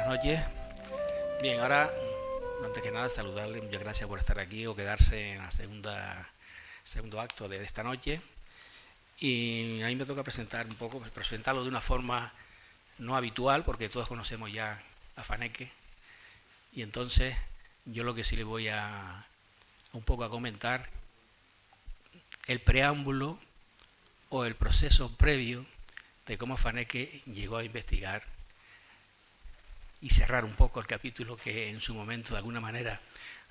buenas noches. Bien, ahora, antes que nada, saludarle, muchas gracias por estar aquí o quedarse en la segundo acto de esta noche. Y a mí me toca presentar un poco, presentarlo de una forma no habitual, porque todos conocemos ya a Faneque. Y entonces, yo lo que sí le voy a un poco a comentar el preámbulo o el proceso previo de cómo Faneque llegó a investigar y cerrar un poco el capítulo que en su momento, de alguna manera,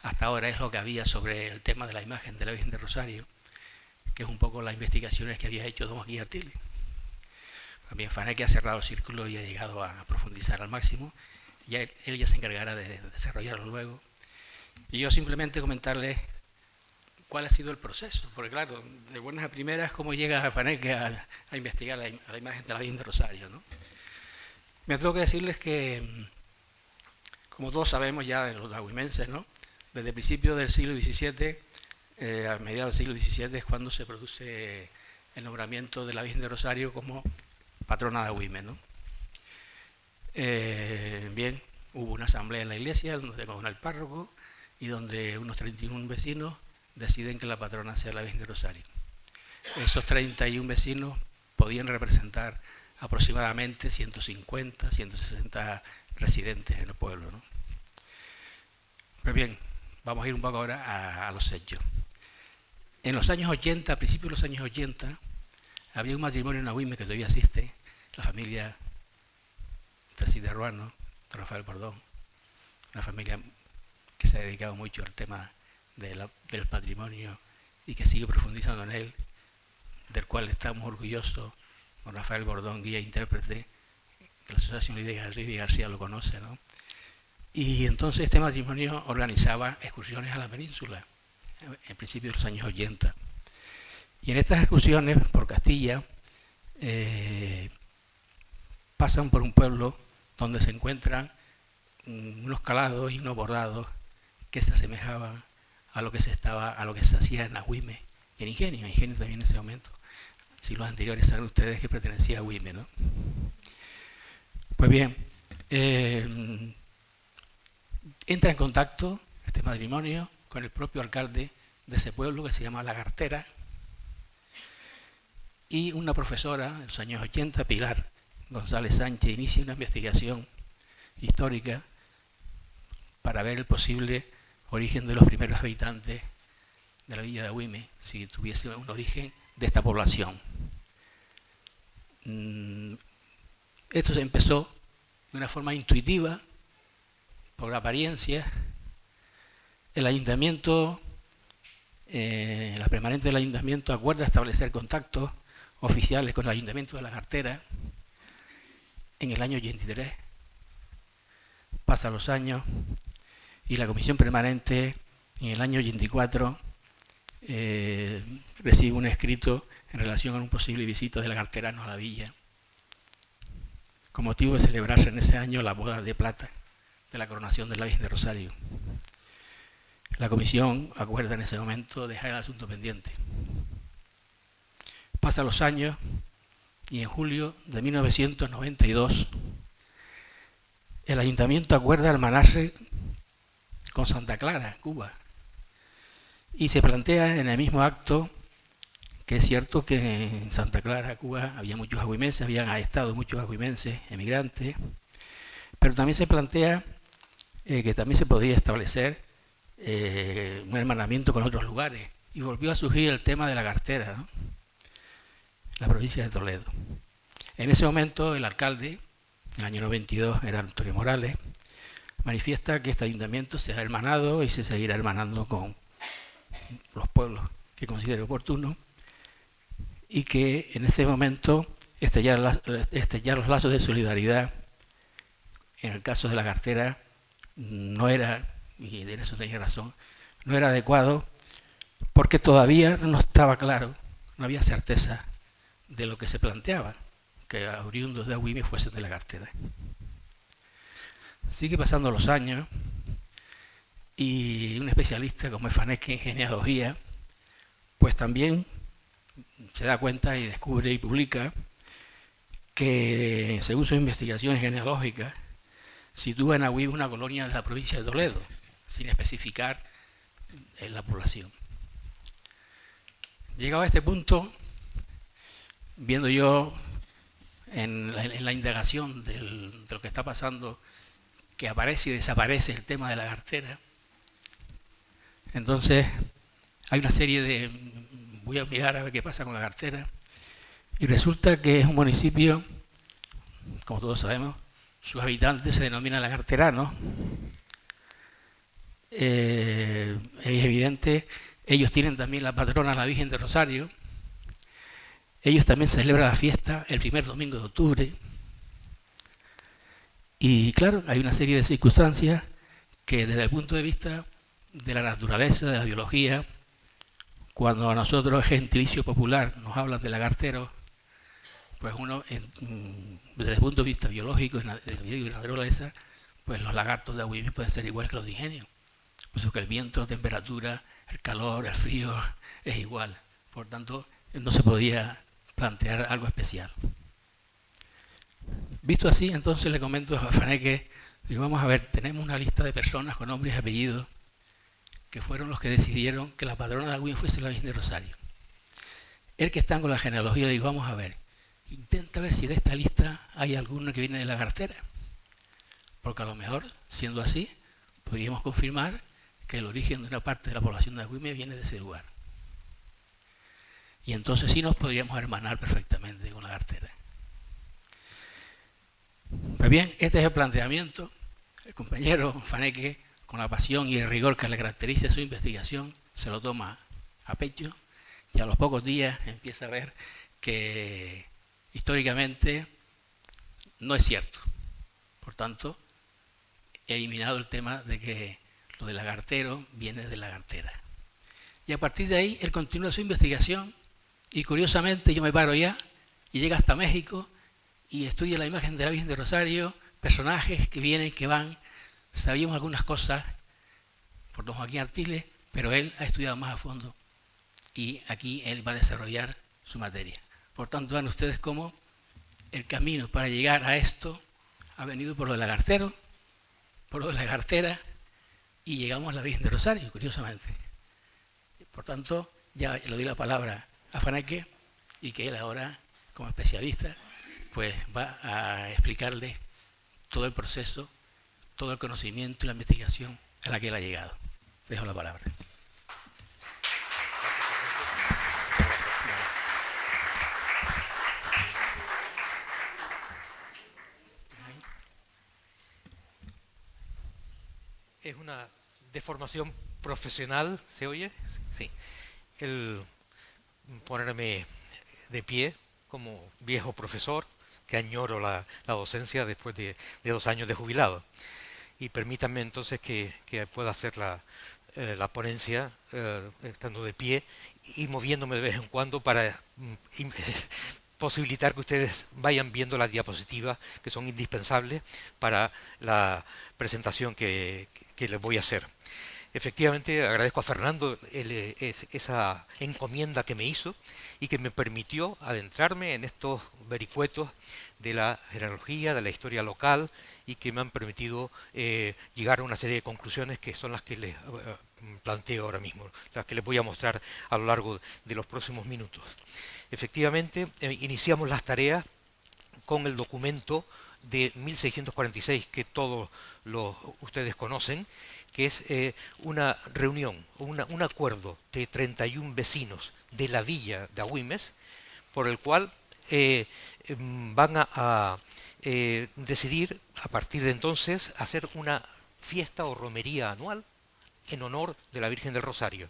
hasta ahora es lo que había sobre el tema de la imagen de la Virgen de Rosario, que es un poco las investigaciones que había hecho don Joaquín Artiles. También Faneque ha cerrado el círculo y ha llegado a profundizar al máximo. Ya él ya se encargará de desarrollarlo luego. Y yo simplemente comentarles cuál ha sido el proceso, porque claro, de buenas a primeras, cómo llega Faneque a investigar la imagen de la Virgen de Rosario, ¿no? Me tengo que decirles que, como todos sabemos ya los dahuimenses, ¿no?, desde principios del siglo XVII, a mediados del siglo XVII, es cuando se produce el nombramiento de la Virgen de Rosario como patrona de Agüime, ¿no? Bien, hubo una asamblea en la iglesia donde con el párroco y donde unos 31 vecinos deciden que la patrona sea la Virgen de Rosario. Esos 31 vecinos podían representar aproximadamente 150, 160 residentes en el pueblo, ¿no? Pues bien, vamos a ir un poco ahora a los hechos. En los años 80, a principios de los años 80, había un matrimonio en Agüime que todavía existe, la familia de Ruano, de Rafael Bordón, una familia que se ha dedicado mucho al tema del patrimonio y que sigue profundizando en él, del cual estamos orgullosos, con Rafael Bordón, guía e intérprete, que la Asociación Lidia García lo conoce, ¿no? Y entonces este matrimonio organizaba excursiones a la península, en principio de los años 80. Y en estas excursiones por Castilla pasan por un pueblo donde se encuentran unos calados y unos bordados que se asemejaban a lo que se hacía en Agüime y en Ingenio también en ese momento. Siglos anteriores saben ustedes que pertenecía a Agüime, ¿no? Pues bien, entra en contacto este matrimonio con el propio alcalde de ese pueblo, que se llama Lagartera, y una profesora en los años 80, Pilar González Sánchez, inicia una investigación histórica para ver el posible origen de los primeros habitantes de la villa de Agüime, si tuviese un origen de esta población. Esto se empezó de una forma intuitiva, por apariencia. El ayuntamiento, la permanente del ayuntamiento acuerda establecer contactos oficiales con el ayuntamiento de La Cartera en el año 83. Pasan los años y la comisión permanente en el año 84 recibe un escrito en relación con un posible visita de lagarteranos a la villa, con motivo de celebrarse en ese año la boda de plata de la coronación de la Virgen de Rosario. La comisión acuerda en ese momento dejar el asunto pendiente. Pasan los años y en julio de 1992 el ayuntamiento acuerda hermanarse con Santa Clara, Cuba, y se plantea en el mismo acto que es cierto que en Santa Clara, Cuba, había muchos agüimenses, habían estado muchos agüimenses emigrantes, pero también se plantea que también se podía establecer un hermanamiento con otros lugares, y volvió a surgir el tema de La Cartera, ¿no?, la provincia de Toledo. En ese momento el alcalde, en el año 92, era Antonio Morales, manifiesta que este ayuntamiento se ha hermanado y se seguirá hermanando con los pueblos que considere oportuno, y que en ese momento estallar los lazos de solidaridad en el caso de La Cartera no era, y de eso tenía razón, no era adecuado, porque todavía no estaba claro, no había certeza de lo que se planteaba, que oriundos de Agüime fuesen de La Cartera. Sigue pasando los años y un especialista como es Faneque en genealogía, pues también se da cuenta y descubre y publica que, según sus investigaciones genealógicas, sitúa en Agüimes una colonia de la provincia de Toledo, sin especificar la población. Llegado a este punto, viendo yo en la indagación de lo que está pasando, que aparece y desaparece el tema de la cartera, entonces hay una serie de... voy a mirar a ver qué pasa con la cartera, y resulta que es un municipio, como todos sabemos, sus habitantes se denominan lagarteranos. Es evidente, ellos tienen también la patrona, la Virgen de Rosario. Ellos también celebran la fiesta el primer domingo de octubre. Y claro, hay una serie de circunstancias que desde el punto de vista de la naturaleza, de la biología, cuando a nosotros el gentilicio popular nos hablan de lagarteros, pues uno, desde el punto de vista biológico y de la naturaleza, pues los lagartos de Agüimes pueden ser igual que los digenios. Por eso que el viento, la temperatura, el calor, el frío es igual. Por tanto, no se podía plantear algo especial. Visto así, entonces le comento a Faneque, digo, vamos a ver, tenemos una lista de personas con nombres y apellidos que fueron los que decidieron que la patrona de Agüimes fuese la Virgen de Rosario. El que está con la genealogía, le digo, vamos a ver, intenta ver si de esta lista hay alguno que viene de la cartera, porque a lo mejor, siendo así, podríamos confirmar que el origen de una parte de la población de Agüimes viene de ese lugar. Y entonces sí nos podríamos hermanar perfectamente con la cartera. Pues bien, este es el planteamiento. El compañero Faneque, con la pasión y el rigor que le caracteriza su investigación, se lo toma a pecho y a los pocos días empieza a ver que históricamente no es cierto. Por tanto, he eliminado el tema de que lo de lagartero viene de lagartera. Y a partir de ahí, él continúa su investigación y curiosamente yo me paro ya y llega hasta México y estudia la imagen de la Virgen de Rosario, personajes que vienen, que van. Sabíamos algunas cosas por don Joaquín Artiles, pero él ha estudiado más a fondo y aquí él va a desarrollar su materia. Por tanto, vean ustedes cómo el camino para llegar a esto ha venido por lo de lagartero, por lo de la cartera, y llegamos a la Virgen de Rosario, curiosamente. Por tanto, ya le doy la palabra a Faneque y que él ahora, como especialista, pues va a explicarle todo el proceso, todo el conocimiento y la investigación a la que él ha llegado. Dejo la palabra. Es una deformación profesional, ¿se oye? Sí. El ponerme de pie como viejo profesor, que añoro la docencia después de 2 años de jubilado. Y permítanme entonces que pueda hacer la ponencia estando de pie y moviéndome de vez en cuando para posibilitar que ustedes vayan viendo las diapositivas que son indispensables para la presentación que les voy a hacer. Efectivamente, agradezco a Fernando esa encomienda que me hizo y que me permitió adentrarme en estos vericuetos de la genealogía, de la historia local y que me han permitido llegar a una serie de conclusiones que son las que les planteo ahora mismo, las que les voy a mostrar a lo largo de los próximos minutos. Efectivamente, iniciamos las tareas con el documento de 1646 que todos ustedes conocen, que es una reunión, un acuerdo de 31 vecinos de la villa de Agüimes, por el cual van a decidir a partir de entonces hacer una fiesta o romería anual en honor de la Virgen del Rosario.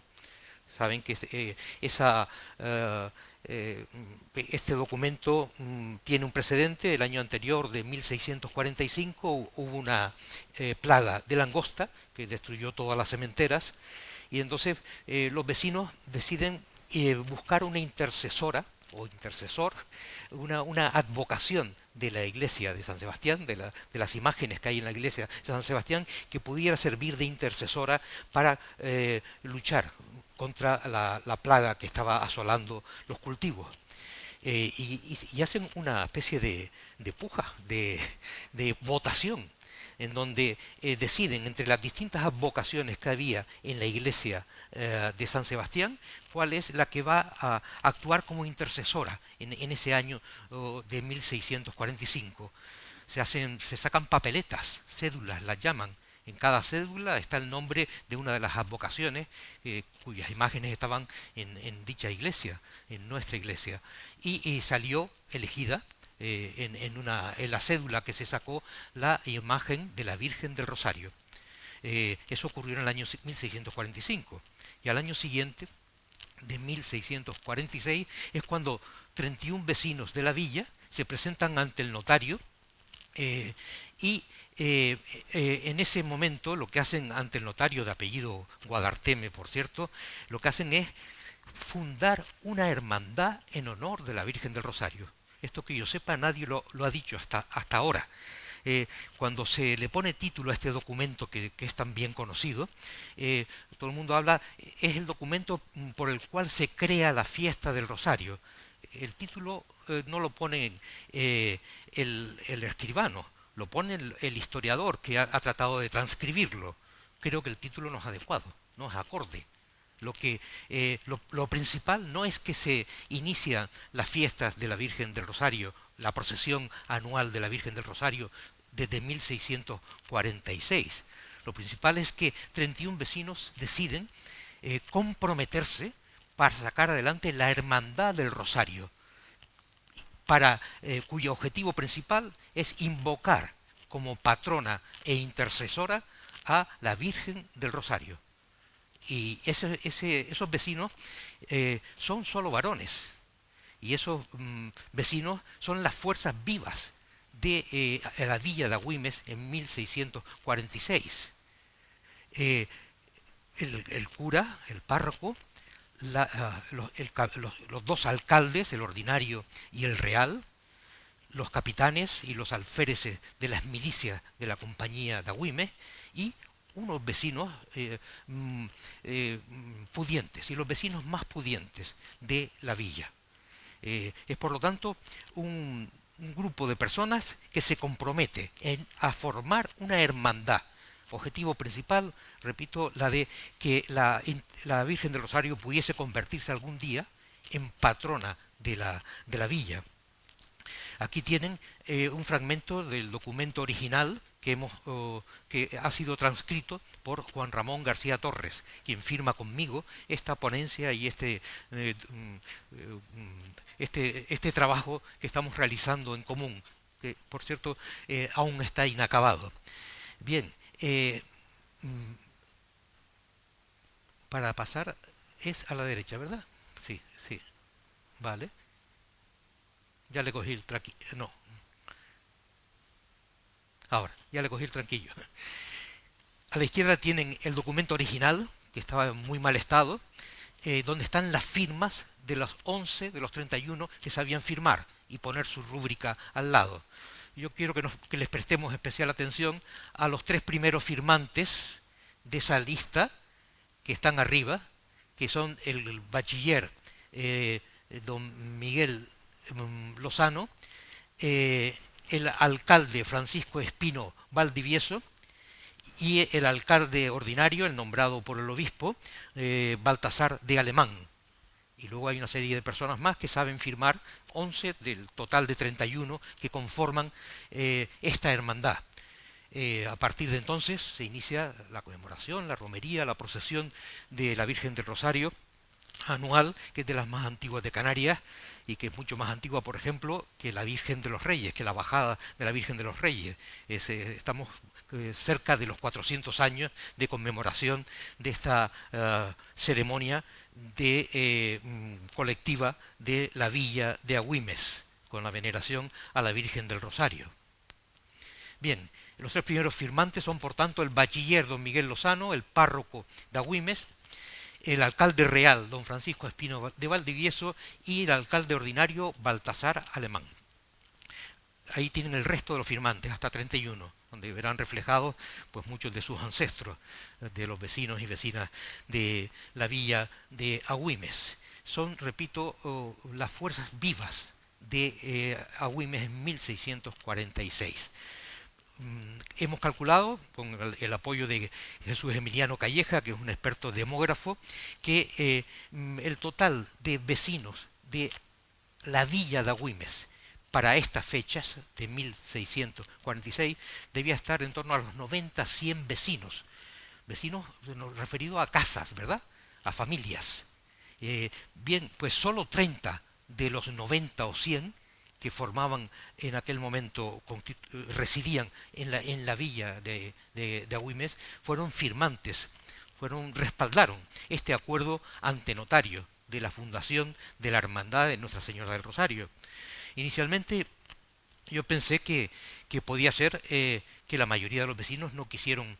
Saben que este documento tiene un precedente. El año anterior, de 1645, hubo una plaga de langosta que destruyó todas las sementeras y entonces los vecinos deciden buscar una intercesora o intercesor, una advocación de la iglesia de San Sebastián, de las imágenes que hay en la iglesia de San Sebastián, que pudiera servir de intercesora para luchar contra la plaga que estaba asolando los cultivos. Y hacen una especie de puja, de votación en donde deciden entre las distintas advocaciones que había en la iglesia de San Sebastián, cuál es la que va a actuar como intercesora en ese año de 1645. Se sacan papeletas, cédulas, las llaman. En cada cédula está el nombre de una de las advocaciones cuyas imágenes estaban en dicha iglesia, en nuestra iglesia. Y salió elegida en la cédula que se sacó la imagen de la Virgen del Rosario. Eso ocurrió en el año 1645. Y al año siguiente, de 1646, es cuando 31 vecinos de la villa se presentan ante el notario y en ese momento lo que hacen ante el notario, de apellido Guadarteme, por cierto, lo que hacen es fundar una hermandad en honor de la Virgen del Rosario. Esto que yo sepa nadie lo ha dicho hasta ahora. Cuando se le pone título a este documento que es tan bien conocido, todo el mundo habla, es el documento por el cual se crea la fiesta del Rosario. El título no lo pone el escribano, lo pone el historiador que ha tratado de transcribirlo. Creo que el título no es adecuado, no es acorde. Lo principal no es que se inician las fiestas de la Virgen del Rosario, la procesión anual de la Virgen del Rosario desde 1646. Lo principal es que 31 vecinos deciden comprometerse para sacar adelante la Hermandad del Rosario, cuyo objetivo principal es invocar como patrona e intercesora a la Virgen del Rosario. Y esos vecinos son solo varones, y esos vecinos son las fuerzas vivas de la villa de Agüimes en 1646. El cura, el párroco, los dos alcaldes, el ordinario y el real, los capitanes y los alféreces de las milicias de la compañía de Agüimes, y unos vecinos pudientes, y los vecinos más pudientes de la villa. Es por lo tanto un grupo de personas que se compromete a formar una hermandad. Objetivo principal, repito, la de que la Virgen del Rosario pudiese convertirse algún día en patrona de la villa. Aquí tienen un fragmento del documento original que ha sido transcrito por Juan Ramón García Torres, quien firma conmigo esta ponencia y este trabajo que estamos realizando en común, que por cierto aún está inacabado. Bien, para pasar es a la derecha, ¿verdad? Sí, sí, vale. Ya le cogí el tranquillo. No. Ahora, ya le cogí el tranquillo. A la izquierda tienen el documento original, que estaba en muy mal estado, donde están las firmas de los 11 de los 31 que sabían firmar y poner su rúbrica al lado. Yo quiero que les prestemos especial atención a los 3 primeros firmantes de esa lista que están arriba, que son el bachiller don Miguel Lozano, el alcalde Francisco Espino Valdivieso y el alcalde ordinario, el nombrado por el obispo, Baltasar de Alemán. Y luego hay una serie de personas más que saben firmar, 11 del total de 31 que conforman esta hermandad. A partir de entonces se inicia la conmemoración, la romería, la procesión de la Virgen del Rosario anual, que es de las más antiguas de Canarias y que es mucho más antigua, por ejemplo, que la Virgen de los Reyes, que la bajada de la Virgen de los Reyes. Estamos cerca de los 400 años de conmemoración de esta ceremonia colectiva de la villa de Agüimes, con la veneración a la Virgen del Rosario. Bien, los 3 primeros firmantes son, por tanto, el bachiller don Miguel Lozano, el párroco de Agüimes, el alcalde real, don Francisco Espino de Valdivieso, y el alcalde ordinario, Baltasar Alemán. Ahí tienen el resto de los firmantes, hasta 31, donde verán reflejados pues muchos de sus ancestros, de los vecinos y vecinas de la villa de Agüimes. Son, repito, las fuerzas vivas de Agüimes en 1646. hemos calculado, con el apoyo de Jesús Emiliano Calleja, que es un experto demógrafo, que el total de vecinos de la villa de Agüimes para estas fechas de 1646 debía estar en torno a los 90-100 vecinos. Vecinos referidos a casas, ¿verdad? A familias. Bien, pues solo 30 de los 90 o 100 que formaban en aquel momento, residían en la villa de Agüimes, fueron firmantes, respaldaron este acuerdo ante notario de la fundación de la Hermandad de Nuestra Señora del Rosario. Inicialmente yo pensé que podía ser que la mayoría de los vecinos no quisieron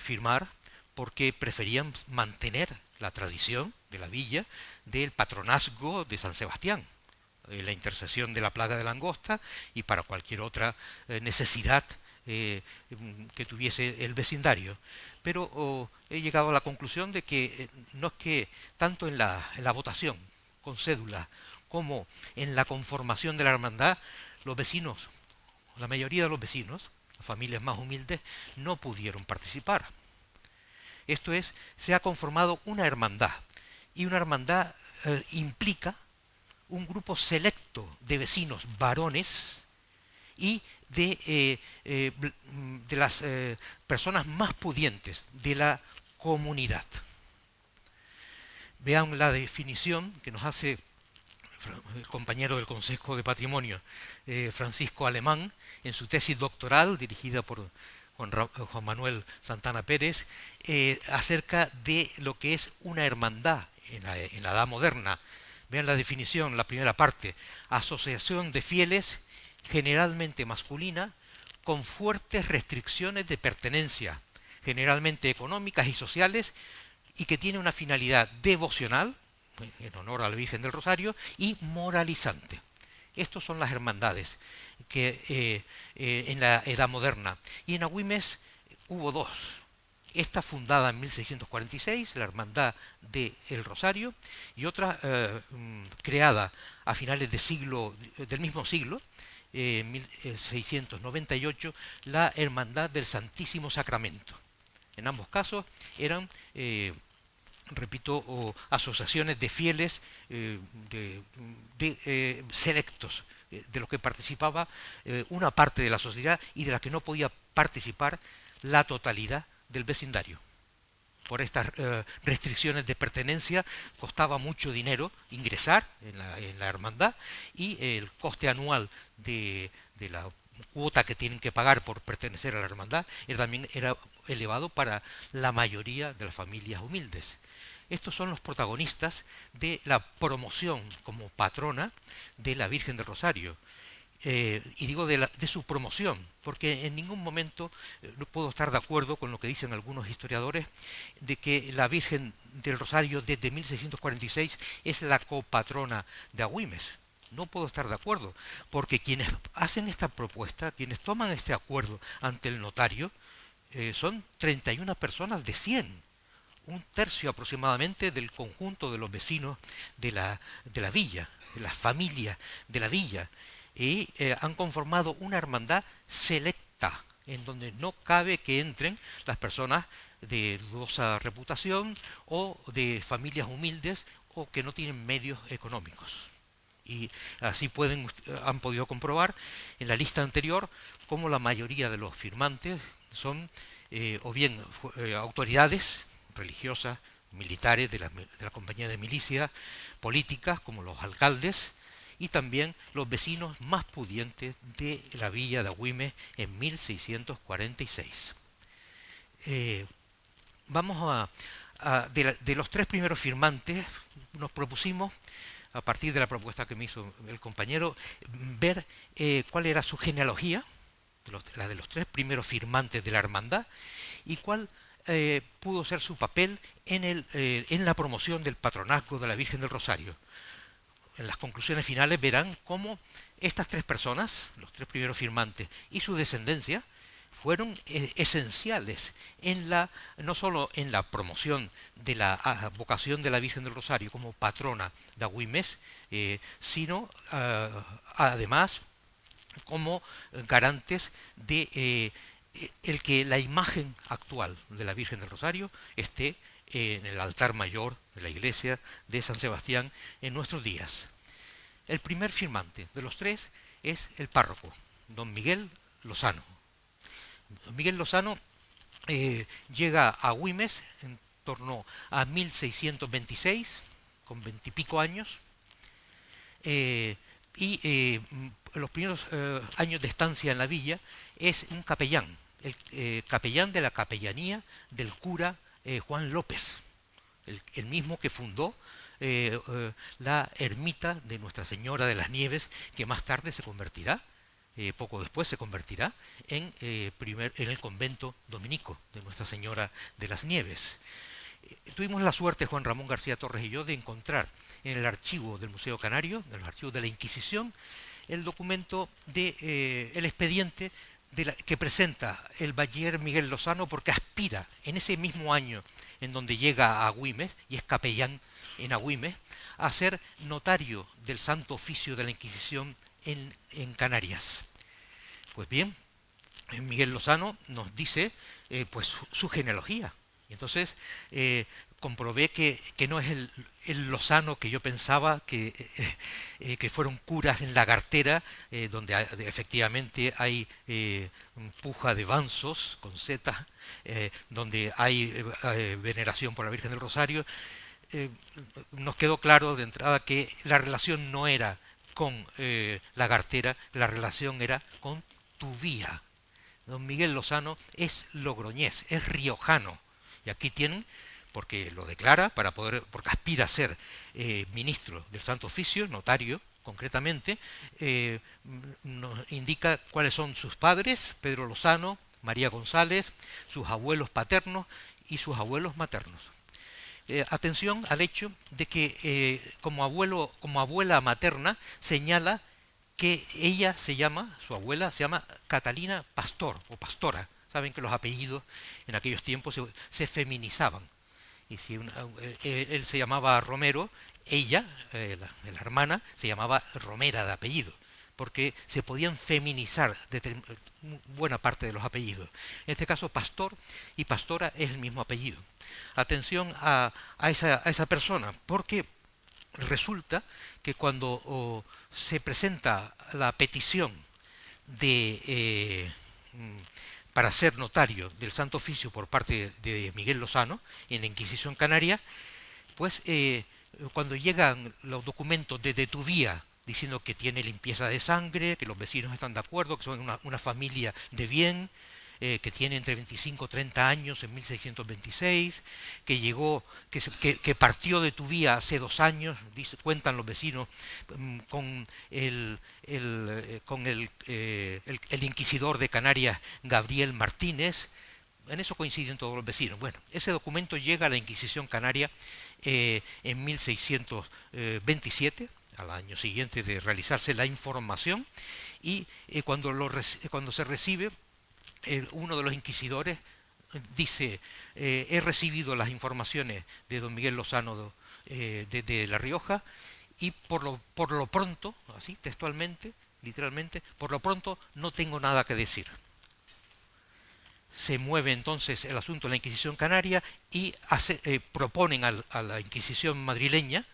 firmar porque preferían mantener la tradición de la villa del patronazgo de San Sebastián, la intercesión de la plaga de langosta y para cualquier otra necesidad que tuviese el vecindario. Pero he llegado a la conclusión de que no es que tanto en la votación con cédula como en la conformación de la hermandad, los vecinos, la mayoría de los vecinos, las familias más humildes, no pudieron participar. Esto es, se ha conformado una hermandad, y una hermandad implica un grupo selecto de vecinos varones y de las personas más pudientes de la comunidad. Vean la definición que nos hace el compañero del Consejo de Patrimonio, Francisco Alemán, en su tesis doctoral dirigida por Juan Manuel Santana Pérez, acerca de lo que es una hermandad en la Edad Moderna. Vean la definición, la primera parte: asociación de fieles, generalmente masculina, con fuertes restricciones de pertenencia, generalmente económicas y sociales, y que tiene una finalidad devocional, en honor a la Virgen del Rosario, y moralizante. Estas son las hermandades que en la Edad Moderna. Y en Agüimes hubo dos. Esta fundada en 1646, la Hermandad del Rosario, y otra creada a finales del mismo siglo, en 1698, la Hermandad del Santísimo Sacramento. En ambos casos eran, repito, asociaciones de fieles selectos, de los que participaba una parte de la sociedad y de la que no podía participar la totalidad del vecindario. Por estas restricciones de pertenencia costaba mucho dinero ingresar en la hermandad, y el coste anual de la cuota que tienen que pagar por pertenecer a la hermandad también era elevado para la mayoría de las familias humildes. Estos son los protagonistas de la promoción como patrona de la Virgen del Rosario. Y digo de su promoción, porque en ningún momento no puedo estar de acuerdo con lo que dicen algunos historiadores de que la Virgen del Rosario desde 1646 es la copatrona de Agüimes. No puedo estar de acuerdo, porque quienes hacen esta propuesta, quienes toman este acuerdo ante el notario, son 31 personas de 100, un tercio aproximadamente del conjunto de los vecinos de la villa, de las familias de la villa, y han conformado una hermandad selecta, en donde no cabe que entren las personas de dudosa reputación o de familias humildes o que no tienen medios económicos. Y así han podido comprobar en la lista anterior cómo la mayoría de los firmantes son o bien autoridades religiosas, militares de la compañía de milicia, políticas como los alcaldes, y también los vecinos más pudientes de la villa de Agüimes en 1646. Vamos de los tres primeros firmantes, nos propusimos, a partir de la propuesta que me hizo el compañero, ver cuál era su genealogía, la de los tres primeros firmantes de la hermandad, y cuál pudo ser su papel en la promoción del patronazgo de la Virgen del Rosario. En las conclusiones finales verán cómo estas tres personas, los tres primeros firmantes y su descendencia, fueron esenciales no solo en la promoción de la vocación de la Virgen del Rosario como patrona de Agüimes, sino además como garantes de el que la imagen actual de la Virgen del Rosario esté en el altar mayor de la iglesia de San Sebastián en nuestros días. El primer firmante de los tres es el párroco, don Miguel Lozano. Don Miguel Lozano llega a Güímez en torno a 1626, con 20 y pico años, los primeros años de estancia en la villa es un capellán, el capellán de la capellanía del cura Juan López, el mismo que fundó la ermita de Nuestra Señora de las Nieves, que más tarde se convertirá, poco después se convertirá en el convento dominico de Nuestra Señora de las Nieves. Tuvimos la suerte, Juan Ramón García Torres y yo, de encontrar en el archivo del Museo Canario, en los archivos de la Inquisición, el documento el expediente que presenta el bachiller Miguel Lozano, porque aspira en ese mismo año en donde llega a Güímez y es capellán en Agüímez, a ser notario del Santo Oficio de la Inquisición en Canarias. Pues bien, Miguel Lozano nos dice pues su genealogía. Y entonces comprobé que no es el Lozano que yo pensaba, que fueron curas en Lagartera, donde efectivamente hay puja de Banzos con Z, donde hay veneración por la Virgen del Rosario. Nos quedó claro de entrada que la relación no era con Lagartera, la relación era con Tuvía. Don Miguel Lozano es logroñés, es riojano. Y aquí tienen, porque lo declara, porque aspira a ser ministro del Santo Oficio, notario concretamente, nos indica cuáles son sus padres, Pedro Lozano, María González, sus abuelos paternos y sus abuelos maternos. Atención al hecho de que como abuela materna señala que su abuela se llama Catalina Pastor o Pastora. Saben que los apellidos en aquellos tiempos se feminizaban. Y si él se llamaba Romero, ella, la hermana, se llamaba Romera de apellido, porque se podían feminizar buena parte de los apellidos. En este caso, Pastor y Pastora es el mismo apellido. Atención a esa persona, porque resulta que cuando se presenta la petición para ser notario del Santo Oficio por parte de Miguel Lozano en la Inquisición Canaria, pues cuando llegan los documentos de Tuvía diciendo que tiene limpieza de sangre, que los vecinos están de acuerdo, que son una familia de bien, que tiene entre 25 y 30 años en 1626, que partió de Tuvía hace 2 años, cuentan los vecinos, con el inquisidor de Canarias, Gabriel Martínez. En eso coinciden todos los vecinos. Bueno, ese documento llega a la Inquisición Canaria en 1627, al año siguiente de realizarse la información, y cuando se recibe, uno de los inquisidores dice: he recibido las informaciones de don Miguel Lozano de La Rioja, y por lo pronto, así textualmente, literalmente, por lo pronto no tengo nada que decir. Se mueve entonces el asunto en la Inquisición Canaria y proponen a la Inquisición madrileña,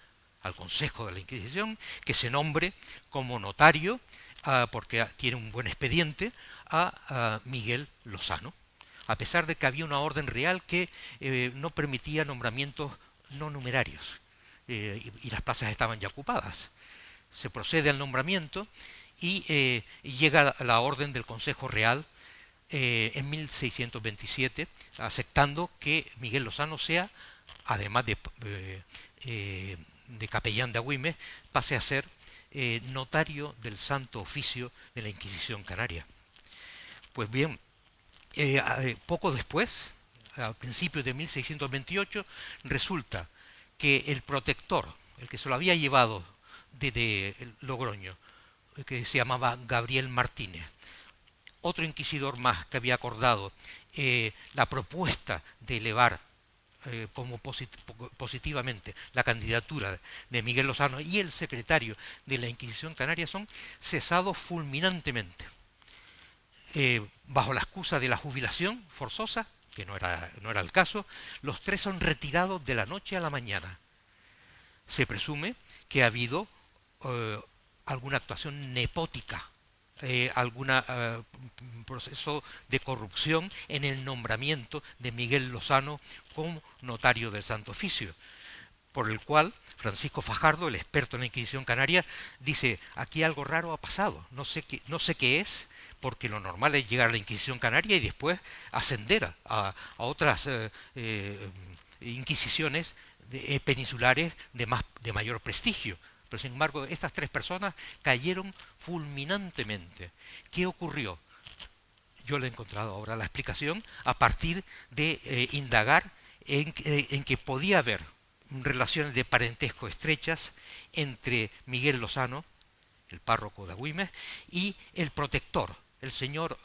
al Consejo de la Inquisición, que se nombre como notario, porque tiene un buen expediente, a Miguel Lozano, a pesar de que había una orden real que no permitía nombramientos no numerarios, y las plazas estaban ya ocupadas. Se procede al nombramiento y llega la orden del Consejo Real en 1627, aceptando que Miguel Lozano sea, además de capellán de Agüímez, pase a ser notario del Santo Oficio de la Inquisición Canaria. Pues bien, poco después, a principios de 1628, resulta que el protector, el que se lo había llevado desde Logroño, que se llamaba Gabriel Martínez, otro inquisidor más que había acordado la propuesta de elevar positivamente la candidatura de Miguel Lozano y el secretario de la Inquisición Canaria son cesados fulminantemente, bajo la excusa de la jubilación forzosa, que no era el caso. Los tres son retirados de la noche a la mañana. Se presume que ha habido alguna actuación nepótica, algún proceso de corrupción en el nombramiento de Miguel Lozano como notario del Santo Oficio, por el cual Francisco Fajardo, el experto en la Inquisición Canaria, dice: aquí algo raro ha pasado, no sé qué es, porque lo normal es llegar a la Inquisición Canaria y después ascender a otras inquisiciones peninsulares de mayor prestigio. Pero sin embargo, estas tres personas cayeron fulminantemente. ¿Qué ocurrió? Yo le he encontrado ahora la explicación a partir de indagar en que podía haber relaciones de parentesco estrechas entre Miguel Lozano, el párroco de Agüimes, y el protector, el señor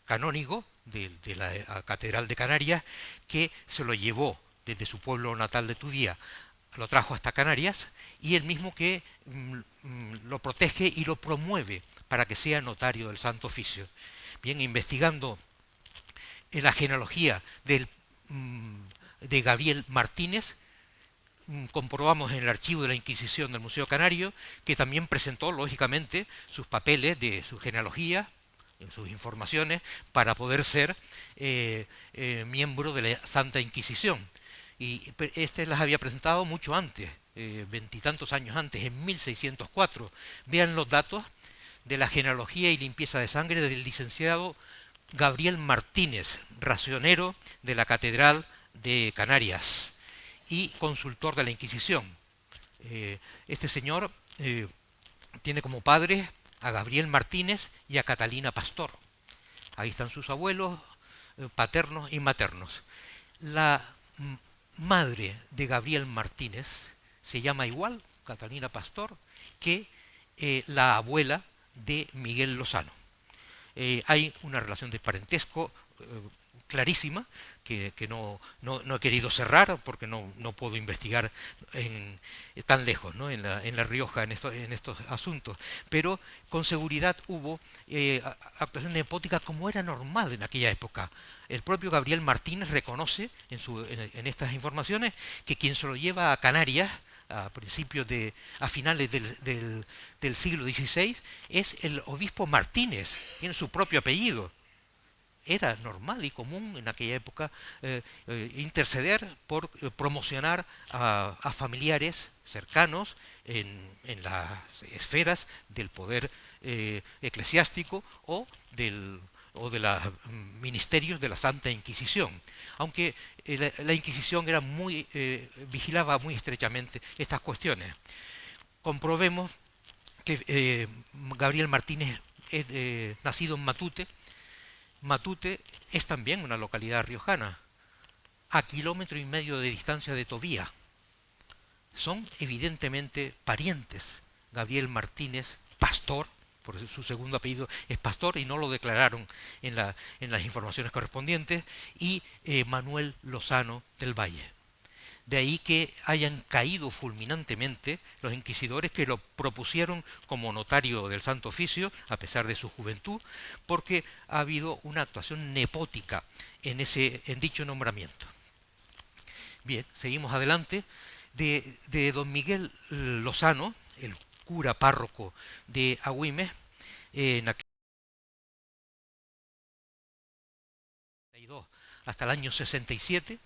canónigo de la Catedral de Canarias, que se lo llevó desde su pueblo natal de Tubía, lo trajo hasta Canarias, y el mismo que lo protege y lo promueve para que sea notario del Santo Oficio. Bien, investigando en la genealogía de Gabriel Martínez, comprobamos en el archivo de la Inquisición del Museo Canario que también presentó, lógicamente, sus papeles de su genealogía, sus informaciones, para poder ser miembro de la Santa Inquisición. Y este las había presentado mucho antes, veintitantos años antes, en 1604. Vean los datos de la genealogía y limpieza de sangre del licenciado Gabriel Martínez, racionero de la Catedral de Canarias y consultor de la Inquisición. Este señor tiene como padres a Gabriel Martínez y a Catalina Pastor. Ahí están sus abuelos paternos y maternos. La madre de Gabriel Martínez se llama igual, Catalina Pastor, que la abuela de Miguel Lozano. Hay una relación de parentesco clarísima que no he querido cerrar porque no puedo investigar tan lejos, ¿no? en la Rioja en estos asuntos, pero con seguridad hubo actuación nepótica como era normal en aquella época. El propio Gabriel Martínez reconoce en estas informaciones que quien se lo lleva a Canarias a finales del siglo XVI es el obispo Martínez, tiene su propio apellido. Era normal y común en aquella época interceder por promocionar a familiares cercanos en las esferas del poder eclesiástico o de los ministerios de la Santa Inquisición, aunque la Inquisición vigilaba muy estrechamente estas cuestiones. Comprobemos que Gabriel Martínez es nacido en Matute. Matute es también una localidad riojana, a 1,5 kilómetros de distancia de Tobía. Son evidentemente parientes. Gabriel Martínez, pastor, por su segundo apellido es Pastor y no lo declararon en las informaciones correspondientes, y Manuel Lozano del Valle. De ahí que hayan caído fulminantemente los inquisidores que lo propusieron como notario del Santo Oficio, a pesar de su juventud, porque ha habido una actuación nepótica en dicho nombramiento. Bien, seguimos adelante. De don Miguel Lozano, el cura párroco de Agüimes, hasta el año 67,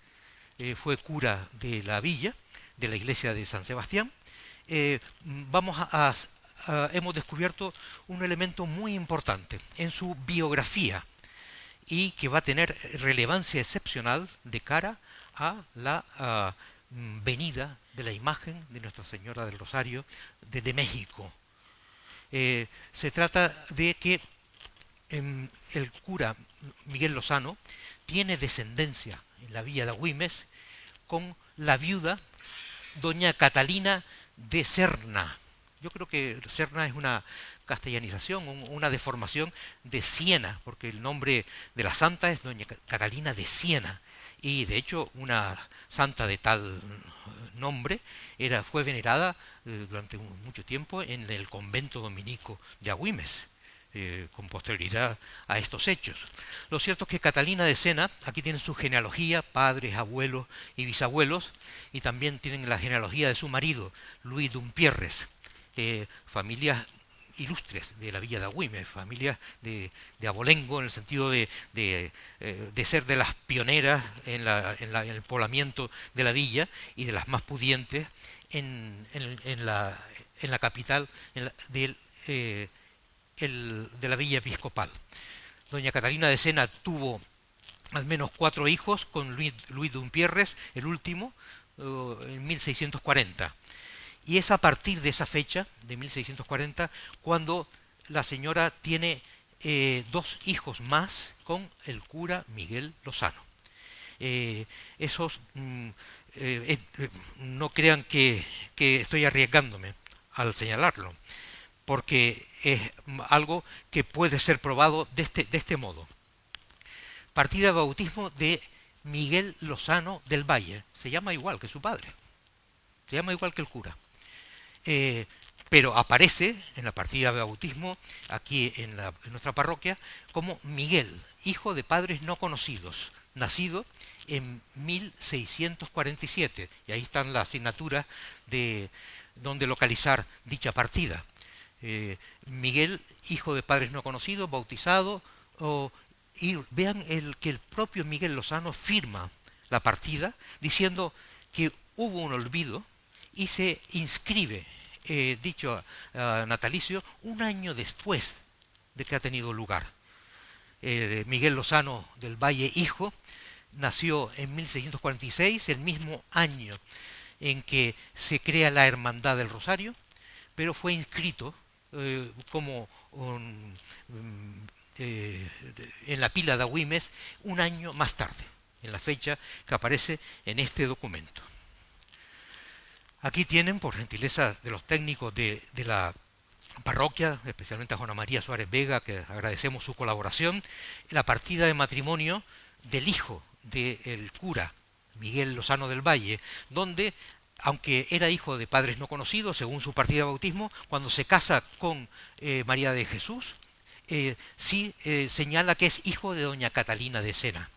fue cura de la villa, de la iglesia de San Sebastián. Hemos descubierto un elemento muy importante en su biografía y que va a tener relevancia excepcional de cara a la venida de la imagen de Nuestra Señora del Rosario desde México. Se trata de que el cura Miguel Lozano tiene descendencia en la villa de Agüimes con la viuda doña Catalina de Serna. Yo creo que Serna es una castellanización, una deformación de Siena, porque el nombre de la santa es doña Catalina de Siena, y de hecho una santa de tal nombre fue venerada durante mucho tiempo en el convento dominico de Agüimes, con posterioridad a estos hechos. Lo cierto es que Catalina de Sena, aquí tienen su genealogía, padres, abuelos y bisabuelos, y también tienen la genealogía de su marido, Luis Dumpierres, familias ilustres de la villa de Agüimes, familias de abolengo en el sentido de ser de las pioneras en el poblamiento de la villa y de las más pudientes en la capital de la villa episcopal. Doña Catalina de Sena tuvo al menos 4 hijos con Luis Dumpierres, el último, en 1640. Y es a partir de esa fecha, de 1640, cuando la señora tiene 2 hijos más con el cura Miguel Lozano. No crean que estoy arriesgándome al señalarlo, porque es algo que puede ser probado de este modo. Partida de bautismo de Miguel Lozano del Valle. Se llama igual que su padre, se llama igual que el cura. Pero aparece en la partida de bautismo aquí en nuestra parroquia como Miguel, hijo de padres no conocidos, nacido en 1647, y ahí están las asignaturas de dónde localizar dicha partida. Miguel, hijo de padres no conocidos, bautizado, y vean que el propio Miguel Lozano firma la partida diciendo que hubo un olvido y se inscribe dicho natalicio un año después de que ha tenido lugar. Miguel Lozano del Valle, hijo, nació en 1646, el mismo año en que se crea la Hermandad del Rosario, pero fue inscrito en la pila de Agüimes un año más tarde, en la fecha que aparece en este documento. Aquí tienen, por gentileza de los técnicos de la parroquia, especialmente a Juana María Suárez Vega, que agradecemos su colaboración, la partida de matrimonio del hijo del cura Miguel Lozano del Valle, donde, aunque era hijo de padres no conocidos, según su partida de bautismo, cuando se casa con María de Jesús, sí señala que es hijo de doña Catalina de Sena,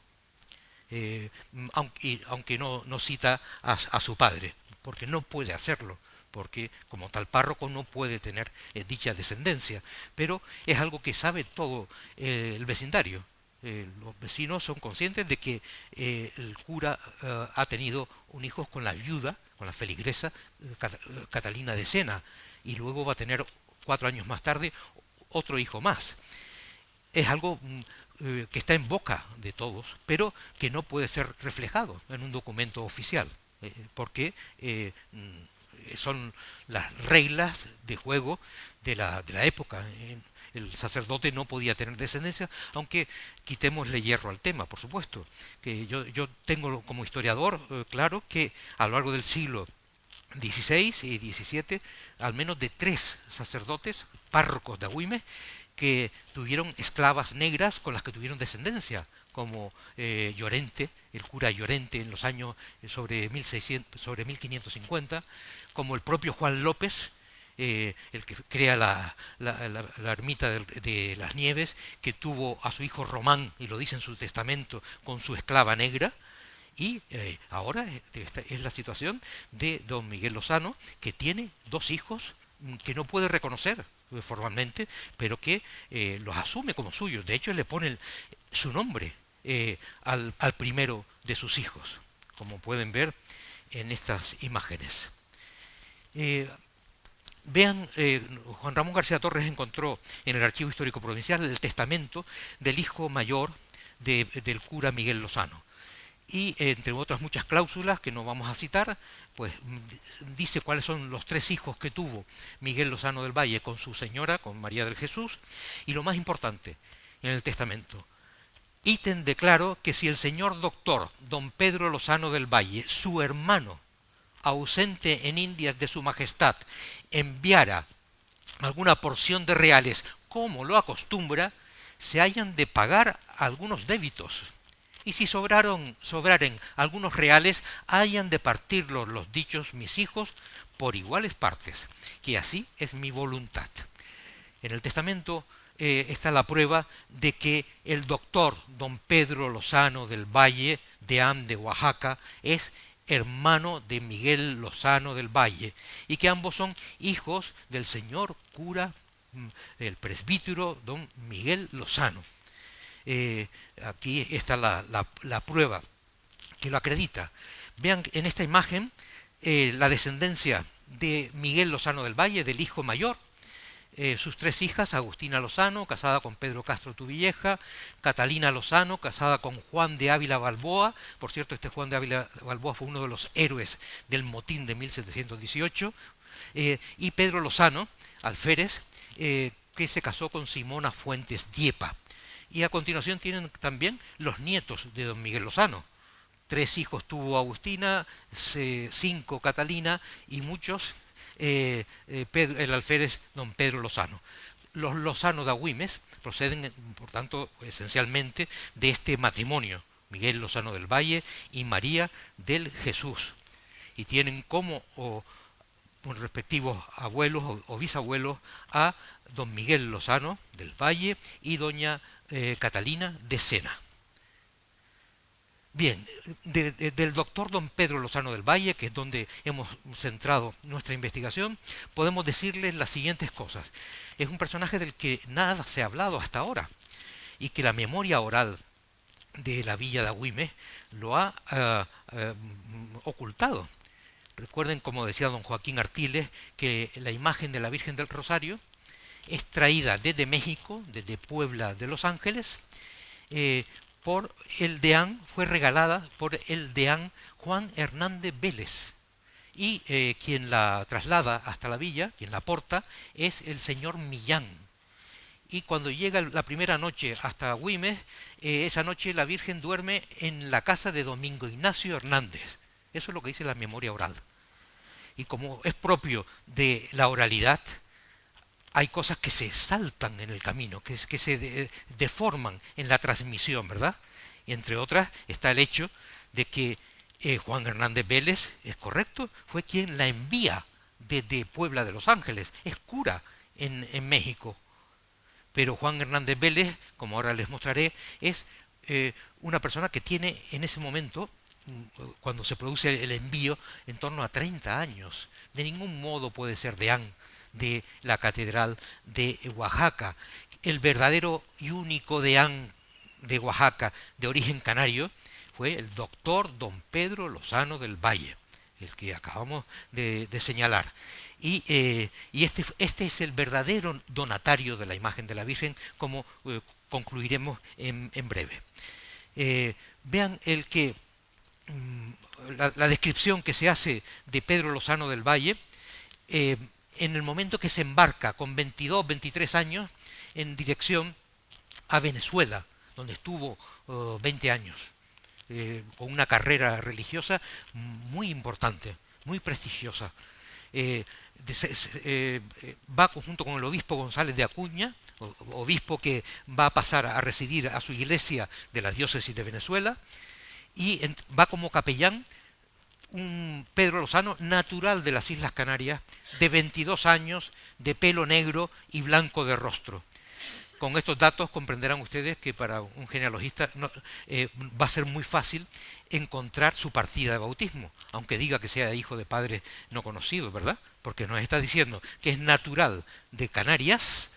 aunque no cita a su padre, porque no puede hacerlo, porque como tal párroco no puede tener dicha descendencia, pero es algo que sabe todo el vecindario. Los vecinos son conscientes de que el cura ha tenido un hijo con la viuda, con la feligresa Catalina de Sena, y luego va a tener 4 años más tarde otro hijo más. Es algo que está en boca de todos, pero que no puede ser reflejado en un documento oficial, porque son las reglas de juego de la época. El sacerdote no podía tener descendencia, aunque quitémosle hierro al tema, por supuesto. Que yo tengo como historiador claro que a lo largo del siglo XVI y XVII, al menos de 3 sacerdotes, párrocos de Agüimes, que tuvieron esclavas negras con las que tuvieron descendencia, como Llorente, el cura Llorente en los años sobre 1550, como el propio Juan López, el que crea la ermita de las Nieves, que tuvo a su hijo Román, y lo dice en su testamento, con su esclava negra. Y ahora es la situación de don Miguel Lozano, que tiene 2 hijos que no puede reconocer formalmente, pero que los asume como suyos. De hecho, le pone su nombre al primero de sus hijos, como pueden ver en estas imágenes. Vean, Juan Ramón García Torres encontró en el Archivo Histórico Provincial el testamento del hijo mayor del cura Miguel Lozano. Y entre otras muchas cláusulas que no vamos a citar, pues dice cuáles son los 3 hijos que tuvo Miguel Lozano del Valle con su señora, con María del Jesús, y lo más importante en el testamento: ítem declaro que si el señor doctor don Pedro Lozano del Valle, su hermano, ausente en Indias de su majestad, enviara alguna porción de reales, como lo acostumbra, se hayan de pagar algunos débitos, y si sobraren algunos reales, hayan de partirlos los dichos mis hijos por iguales partes, que así es mi voluntad. En el testamento está la prueba de que el doctor don Pedro Lozano del Valle, deán de Oaxaca, es hermano de Miguel Lozano del Valle, y que ambos son hijos del señor cura, el presbítero don Miguel Lozano. Aquí está la prueba que lo acredita. Vean en esta imagen la descendencia de Miguel Lozano del Valle, del hijo mayor, sus tres hijas: Agustina Lozano, casada con Pedro Castro Tuvilleja; Catalina Lozano, casada con Juan de Ávila Balboa. Por cierto, este Juan de Ávila Balboa fue uno de los héroes del motín de 1718. Y Pedro Lozano, alférez, que se casó con Simona Fuentes Diepa. Y a continuación tienen también los nietos de don Miguel Lozano. 3 hijos tuvo Agustina, 5 Catalina y muchos el alférez don Pedro Lozano. Los Lozano de Agüimes proceden, por tanto, esencialmente de este matrimonio, Miguel Lozano del Valle y María del Jesús, y tienen como respectivos abuelos o bisabuelos a don Miguel Lozano del Valle y doña Catalina de Sena. Bien, del doctor don Pedro Lozano del Valle, que es donde hemos centrado nuestra investigación, podemos decirles las siguientes cosas. Es un personaje del que nada se ha hablado hasta ahora, y que la memoria oral de la villa de Agüimes lo ha ocultado. Recuerden, como decía don Joaquín Artiles, que la imagen de la Virgen del Rosario es traída desde México, desde Puebla de Los Ángeles, por el deán, fue regalada por el deán Juan Hernández Vélez, y quien la traslada hasta la villa, quien la porta, es el señor Millán. Y cuando llega la primera noche hasta Agüimes, esa noche la Virgen duerme en la casa de Domingo Ignacio Hernández. Eso es lo que dice la memoria oral. Y como es propio de la oralidad, hay cosas que se saltan en el camino, que se deforman en la transmisión, ¿verdad? Y entre otras está el hecho de que Juan Hernández Vélez, es correcto, fue quien la envía desde Puebla de Los Ángeles, es cura en México. Pero Juan Hernández Vélez, como ahora les mostraré, es una persona que tiene en ese momento, cuando se produce el envío, en torno a 30 años. De ningún modo puede ser deán de la Catedral de Oaxaca. El verdadero y único deán de Oaxaca de origen canario fue el doctor don Pedro Lozano del Valle, el que acabamos de señalar. Y este es el verdadero donatario de la imagen de la Virgen, como concluiremos en breve. Vean la descripción que se hace de Pedro Lozano del Valle en el momento que se embarca con 22, 23 años en dirección a Venezuela, donde estuvo 20 años, con una carrera religiosa muy importante, muy prestigiosa. Va junto con el obispo González de Acuña, obispo que va a pasar a residir a su iglesia de la diócesis de Venezuela, y va como capellán un Pedro Lozano natural de las Islas Canarias, de 22 años, de pelo negro y blanco de rostro. Con estos datos comprenderán ustedes que para un genealogista va a ser muy fácil encontrar su partida de bautismo, aunque diga que sea hijo de padre no conocido, ¿verdad? Porque nos está diciendo que es natural de Canarias,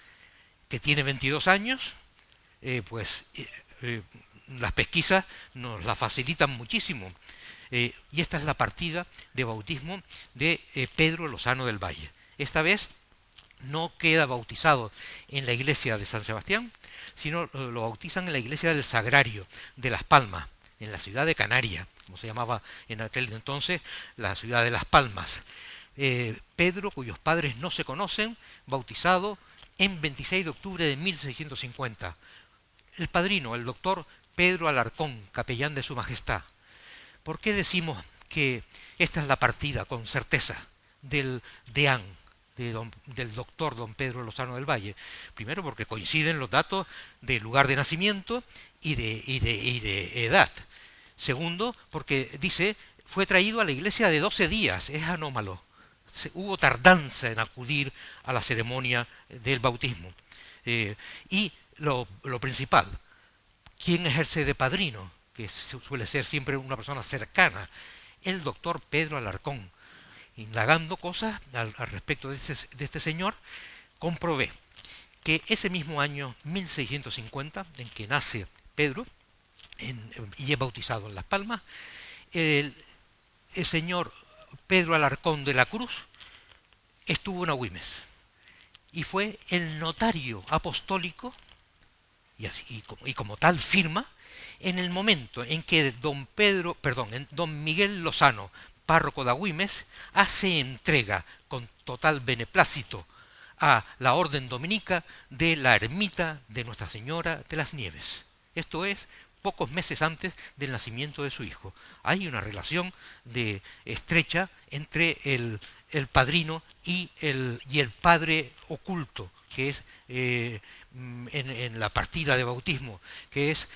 que tiene 22 años, las pesquisas nos la facilitan muchísimo. Y esta es la partida de bautismo de Pedro Lozano del Valle. Esta vez no queda bautizado en la iglesia de San Sebastián, sino lo bautizan en la iglesia del Sagrario de Las Palmas, en la ciudad de Canarias, como se llamaba en aquel entonces la ciudad de Las Palmas. Pedro, cuyos padres no se conocen, bautizado en 26 de octubre de 1650. El padrino, el doctor Pedro Alarcón, capellán de Su Majestad. ¿Por qué decimos que esta es la partida con certeza del deán del doctor don Pedro Lozano del Valle. Primero porque coinciden los datos de lugar de nacimiento y de edad. Segundo porque dice, fue traído a la iglesia de 12 días, es anómalo. Hubo tardanza en acudir a la ceremonia del bautismo. Y lo principal, ¿quién ejerce de padrino? Que suele ser siempre una persona cercana, el doctor Pedro Alarcón. Indagando cosas al respecto de este señor, comprobé que ese mismo año 1650, en que nace Pedro y es bautizado en Las Palmas, el señor Pedro Alarcón de la Cruz estuvo en Agüimes y fue el notario apostólico y como tal firma en el momento en que don Miguel Lozano, párroco de Agüimes, hace entrega con total beneplácito a la orden dominica de la ermita de Nuestra Señora de las Nieves. Esto es pocos meses antes del nacimiento de su hijo. Hay una relación estrecha entre el padrino y el padre oculto, que es en la partida de bautismo, que es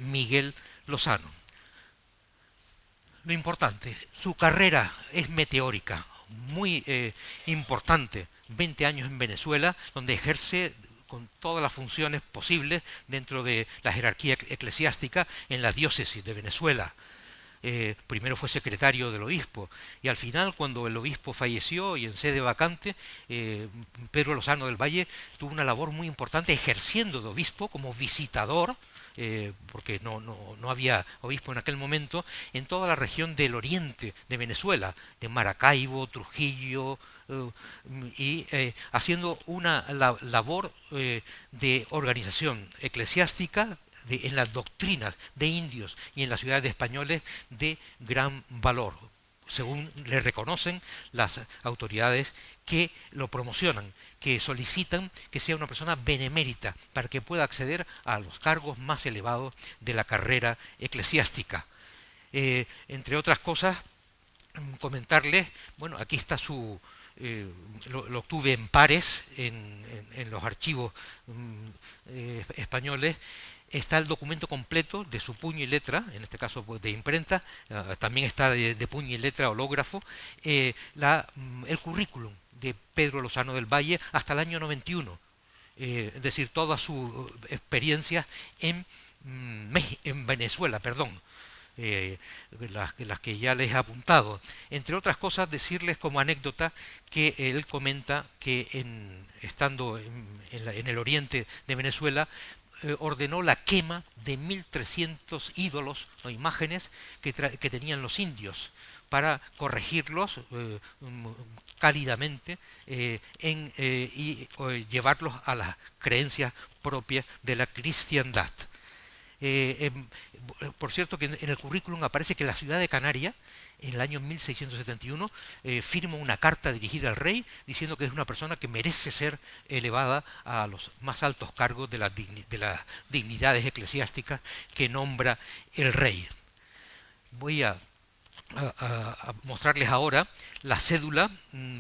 Miguel Lozano. Lo importante, su carrera es meteórica, muy importante, 20 años en Venezuela, donde ejerce con todas las funciones posibles dentro de la jerarquía eclesiástica en la diócesis de Venezuela. Primero fue secretario del obispo y al final, cuando el obispo falleció y en sede vacante, Pedro Lozano del Valle tuvo una labor muy importante ejerciendo de obispo como visitador, porque no había obispo en aquel momento, en toda la región del oriente de Venezuela, de Maracaibo, Trujillo, y haciendo una labor de organización eclesiástica en las doctrinas de indios y en las ciudades españoles de gran valor, según le reconocen las autoridades que lo promocionan, que solicitan que sea una persona benemérita para que pueda acceder a los cargos más elevados de la carrera eclesiástica. Entre otras cosas, comentarles, bueno, aquí está lo obtuve en pares en los archivos españoles. Está el documento completo de su puño y letra, en este caso pues, de imprenta, también está de puño y letra hológrafo, el currículum de Pedro Lozano del Valle hasta el año 91, es decir, toda su experiencia en Venezuela, las que ya les he apuntado. Entre otras cosas, decirles como anécdota que él comenta que estando en el oriente de Venezuela, ordenó la quema de 1300 ídolos o imágenes que tenían los indios para corregirlos cálidamente y llevarlos a las creencias propias de la cristiandad. Por cierto que en el currículum aparece que la ciudad de Canarias, en el año 1671, firma una carta dirigida al rey diciendo que es una persona que merece ser elevada a los más altos cargos de las dignidades eclesiásticas que nombra el rey. Voy a mostrarles ahora la cédula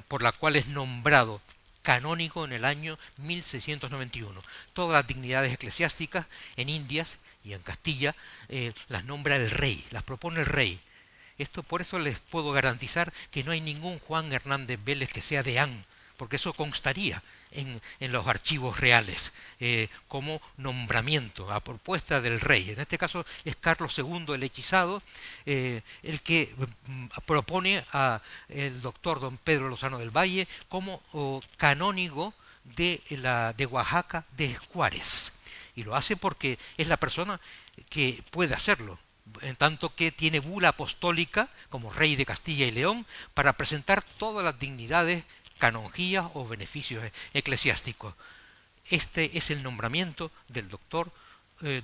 por la cual es nombrado canónigo en el año 1691. Todas las dignidades eclesiásticas en Indias y en Castilla las nombra el rey, las propone el rey. Por eso les puedo garantizar que no hay ningún Juan Hernández Vélez que sea deán, porque eso constaría en los archivos reales como nombramiento a propuesta del rey. En este caso es Carlos II el hechizado, el que propone a el doctor don Pedro Lozano del Valle como canónigo de Oaxaca de Juárez. Y lo hace porque es la persona que puede hacerlo, en tanto que tiene bula apostólica como rey de Castilla y León para presentar todas las dignidades, canonjías o beneficios eclesiásticos. Este es el nombramiento del doctor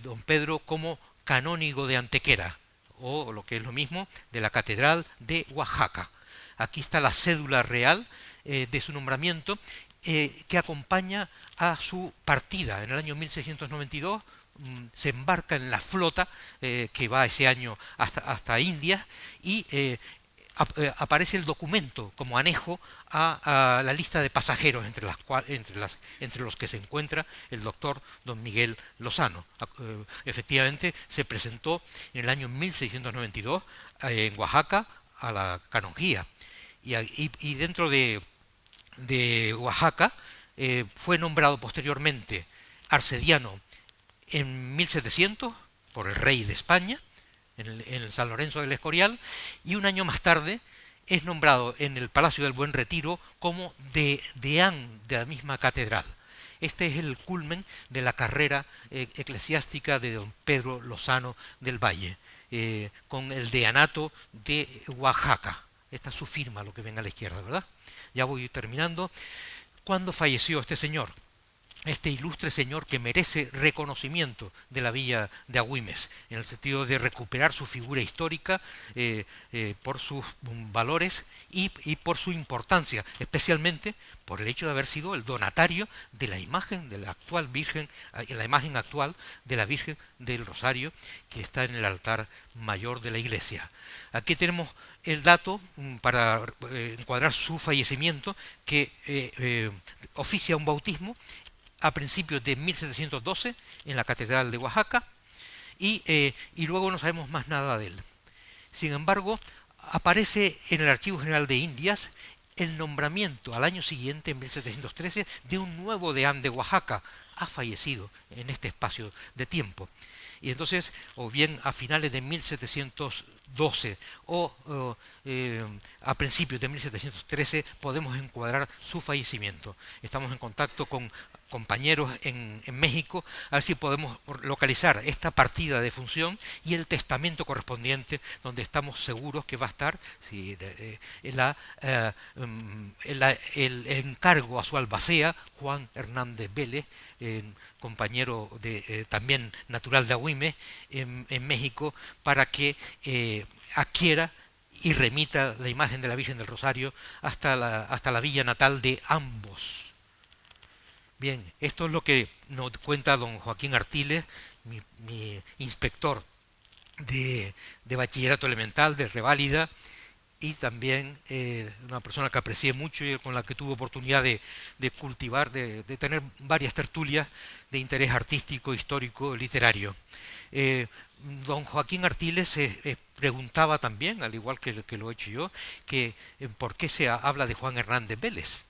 don Pedro como canónigo de Antequera, o lo que es lo mismo, de la Catedral de Oaxaca. Aquí está la cédula real de su nombramiento, que acompaña a su partida en el año 1692. Se embarca en la flota que va ese año hasta India y aparece el documento como anejo a la lista de pasajeros entre los que se encuentra el doctor don Miguel Lozano. Efectivamente, se presentó en el año 1692 en Oaxaca a la canonjía. Y dentro de Oaxaca fue nombrado posteriormente arcediano en 1700 por el rey de España, en el San Lorenzo del Escorial, y un año más tarde es nombrado en el Palacio del Buen Retiro como deán de la misma catedral. Este es el culmen de la carrera eclesiástica de don Pedro Lozano del Valle, con el deanato de Oaxaca. Esta es su firma, lo que ven a la izquierda, ¿verdad? Ya voy terminando. ¿Cuándo falleció este señor? Este ilustre señor que merece reconocimiento de la villa de Agüimes, en el sentido de recuperar su figura histórica por sus valores y por su importancia, especialmente por el hecho de haber sido el donatario de la imagen de la actual Virgen, la imagen actual de la Virgen del Rosario, que está en el altar mayor de la iglesia. Aquí tenemos el dato para encuadrar su fallecimiento, que oficia un bautismo a principios de 1712 en la Catedral de Oaxaca, y luego no sabemos más nada de él. Sin embargo, aparece en el Archivo General de Indias el nombramiento al año siguiente, en 1713, de un nuevo deán de Oaxaca. Ha fallecido en este espacio de tiempo. Y entonces, o bien a finales de 1712 o a principios de 1713, podemos encuadrar su fallecimiento. Estamos en contacto con compañeros en México, a ver si podemos localizar esta partida de función y el testamento correspondiente, donde estamos seguros que va a estar el encargo a su albacea, Juan Hernández Vélez, compañero también natural de Agüimes en México, para que adquiera y remita la imagen de la Virgen del Rosario hasta la villa natal de ambos. Bien, esto es lo que nos cuenta don Joaquín Artiles, mi inspector de bachillerato elemental, de reválida, y también una persona que aprecié mucho y con la que tuve oportunidad de cultivar, de tener varias tertulias de interés artístico, histórico, literario. Don Joaquín Artiles se preguntaba también, al igual que lo he hecho yo, que por qué se habla de Juan Hernández Vélez,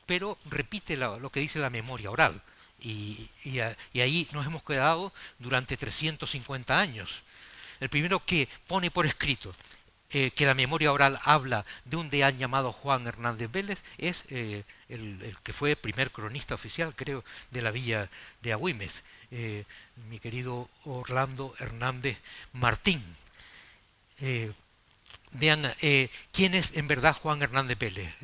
pero repite lo que dice la memoria oral, y ahí nos hemos quedado durante 350 años. El primero que pone por escrito que la memoria oral habla de un deán llamado Juan Hernández Vélez es el que fue primer cronista oficial, creo, de la villa de Agüimes, mi querido Orlando Hernández Martín. Vean quién es en verdad Juan Hernández Vélez.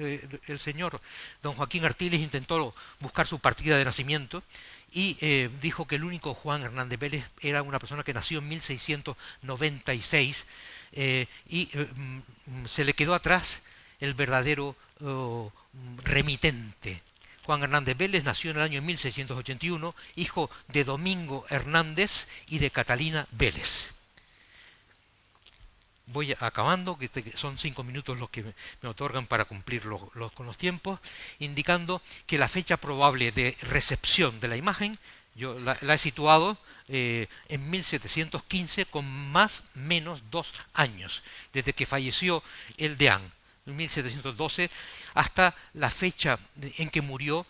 El señor don Joaquín Artiles intentó buscar su partida de nacimiento y dijo que el único Juan Hernández Vélez era una persona que nació en 1696, y se le quedó atrás el verdadero remitente. Juan Hernández Vélez nació en el año 1681, hijo de Domingo Hernández y de Catalina Vélez. Voy acabando, que son 5 minutos los que me otorgan para cumplir con los tiempos, indicando que la fecha probable de recepción de la imagen, yo la he situado en 1715, con más o menos 2 años, desde que falleció el deán, en 1712, hasta la fecha en que murió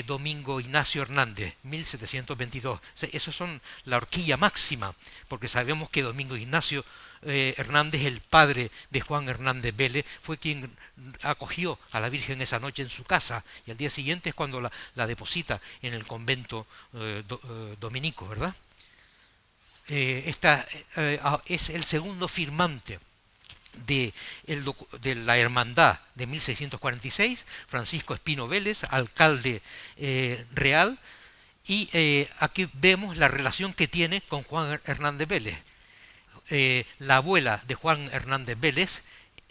Domingo Ignacio Hernández, 1722. O sea, esos son la horquilla máxima, porque sabemos que Domingo Ignacio Hernández, el padre de Juan Hernández Vélez, fue quien acogió a la Virgen esa noche en su casa, y al día siguiente es cuando la deposita en el convento dominico, ¿verdad? Esta es el segundo firmante de la hermandad de 1646, Francisco Espino Vélez, alcalde real, y aquí vemos la relación que tiene con Juan Hernández Vélez. La abuela de Juan Hernández Vélez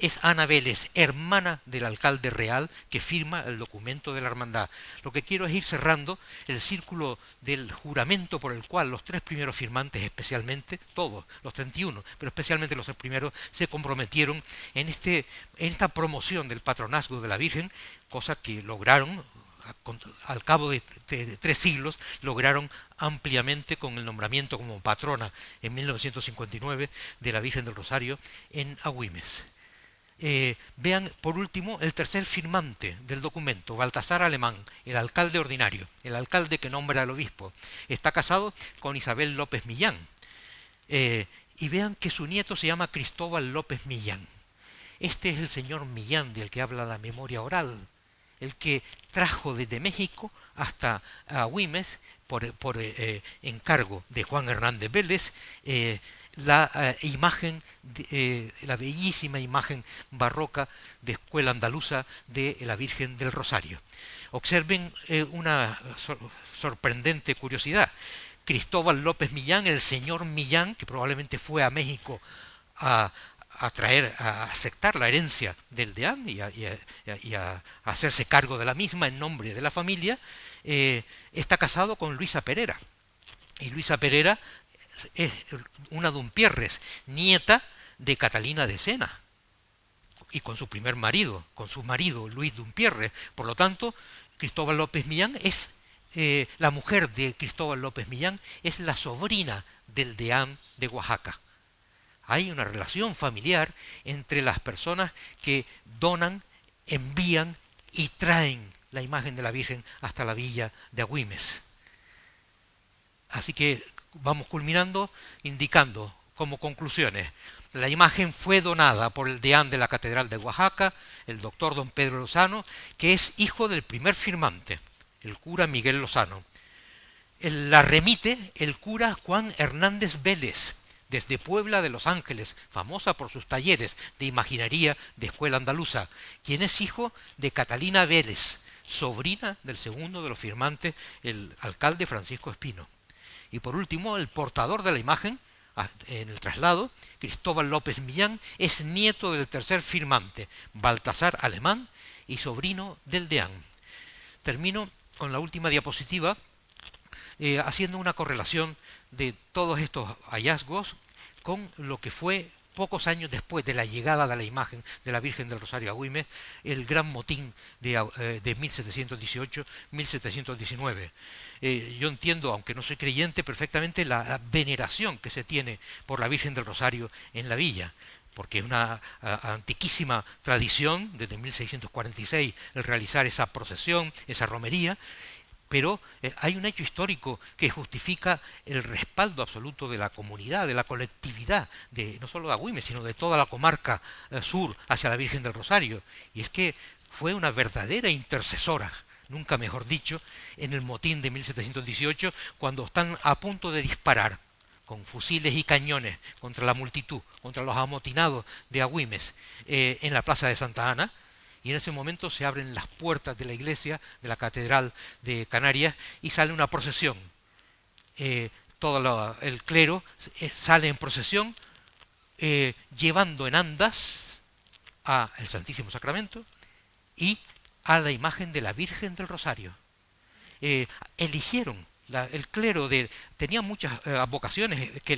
es Ana Vélez, hermana del alcalde real que firma el documento de la hermandad. Lo que quiero es ir cerrando el círculo del juramento por el cual los 3 primeros firmantes, especialmente, todos, los 31, pero especialmente los 3 primeros, se comprometieron en esta promoción del patronazgo de la Virgen, cosa que lograron al cabo de 3 siglos, lograron ampliamente con el nombramiento como patrona en 1959 de la Virgen del Rosario en Agüimes. Vean por último el tercer firmante del documento, Baltasar Alemán, el alcalde ordinario, el alcalde que nombra al obispo. Está casado con Isabel López Millán. Y vean que su nieto se llama Cristóbal López Millán. Este es el señor Millán del que habla la memoria oral, el que trajo desde México hasta Agüimes por encargo de Juan Hernández Vélez la imagen, la bellísima imagen barroca de escuela andaluza de la Virgen del Rosario. Observen una sorprendente curiosidad. Cristóbal López Millán, el señor Millán, que probablemente fue a México a aceptar la herencia del deán y a hacerse cargo de la misma en nombre de la familia, está casado con Luisa Perera. Y Luisa Perera es una Dumpierres, nieta de Catalina de Sena, y con su primer marido, con su marido Luis Dumpierres. Por lo tanto, Cristóbal López Millán es la mujer de Cristóbal López Millán es la sobrina del deán de Oaxaca. Hay una relación familiar entre las personas que donan, envían y traen la imagen de la Virgen hasta la villa de Agüimes. Así que vamos culminando indicando como conclusiones: la imagen fue donada por el deán de la Catedral de Oaxaca, el doctor don Pedro Lozano, que es hijo del primer firmante, el cura Miguel Lozano. La remite el cura Juan Hernández Vélez, desde Puebla de Los Ángeles, famosa por sus talleres de imaginería de escuela andaluza, quien es hijo de Catalina Vélez, sobrina del segundo de los firmantes, el alcalde Francisco Espino. Y por último, el portador de la imagen, en el traslado, Cristóbal López Millán, es nieto del tercer firmante, Baltasar Alemán, y sobrino del deán. Termino con la última diapositiva, haciendo una correlación de todos estos hallazgos con lo que fue pocos años después de la llegada de la imagen de la Virgen del Rosario a Agüimes, el gran motín de 1718-1719. Yo entiendo, aunque no soy creyente, perfectamente la veneración que se tiene por la Virgen del Rosario en la villa, porque es una antiquísima tradición desde 1646 el realizar esa procesión, esa romería. Pero hay un hecho histórico que justifica el respaldo absoluto de la comunidad, de la colectividad, no solo de Agüimes, sino de toda la comarca sur hacia la Virgen del Rosario. Y es que fue una verdadera intercesora, nunca mejor dicho, en el motín de 1718, cuando están a punto de disparar con fusiles y cañones contra la multitud, contra los amotinados de Agüimes, en la plaza de Santa Ana. Y en ese momento se abren las puertas de la iglesia, de la Catedral de Canarias, y sale una procesión. Todo el clero sale en procesión, llevando en andas al Santísimo Sacramento y a la imagen de la Virgen del Rosario. Eligieron, el clero tenía muchas vocaciones que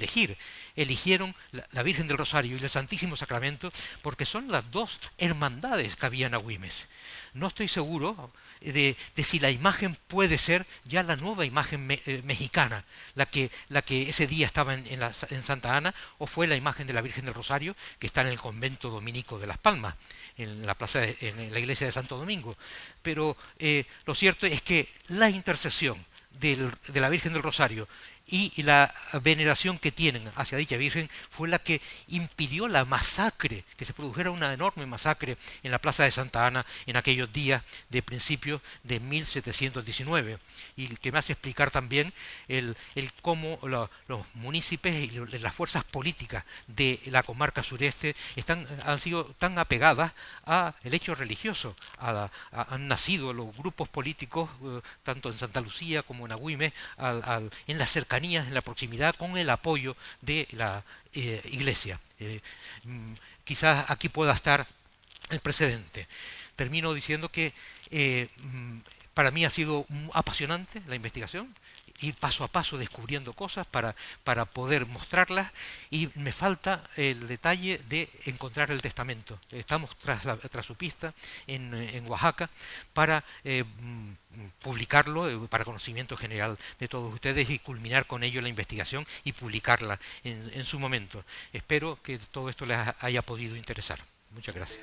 eligieron la Virgen del Rosario y el Santísimo Sacramento porque son las dos hermandades que había en Agüimes. No estoy seguro de si la imagen puede ser ya la nueva imagen mexicana, la que ese día estaba en Santa Ana, o fue la imagen de la Virgen del Rosario que está en el convento dominico de Las Palmas, en la iglesia de Santo Domingo. Pero lo cierto es que la intercesión de la Virgen del Rosario y la veneración que tienen hacia dicha Virgen fue la que impidió la masacre, que se produjera una enorme masacre en la plaza de Santa Ana en aquellos días de principios de 1719, y que me hace explicar también el cómo los municipios y las fuerzas políticas de la comarca sureste han sido tan apegadas al hecho religioso. Han nacido los grupos políticos, tanto en Santa Lucía como en Agüimes, en la cercanía cercanías, en la proximidad, con el apoyo de la Iglesia. Quizás aquí pueda estar el precedente. Termino diciendo que para mí ha sido apasionante la investigación, ir paso a paso descubriendo cosas para poder mostrarlas, y me falta el detalle de encontrar el testamento. Estamos tras su pista en Oaxaca para publicarlo para conocimiento general de todos ustedes y culminar con ello la investigación y publicarla en su momento. Espero que todo esto les haya podido interesar. Muchas gracias.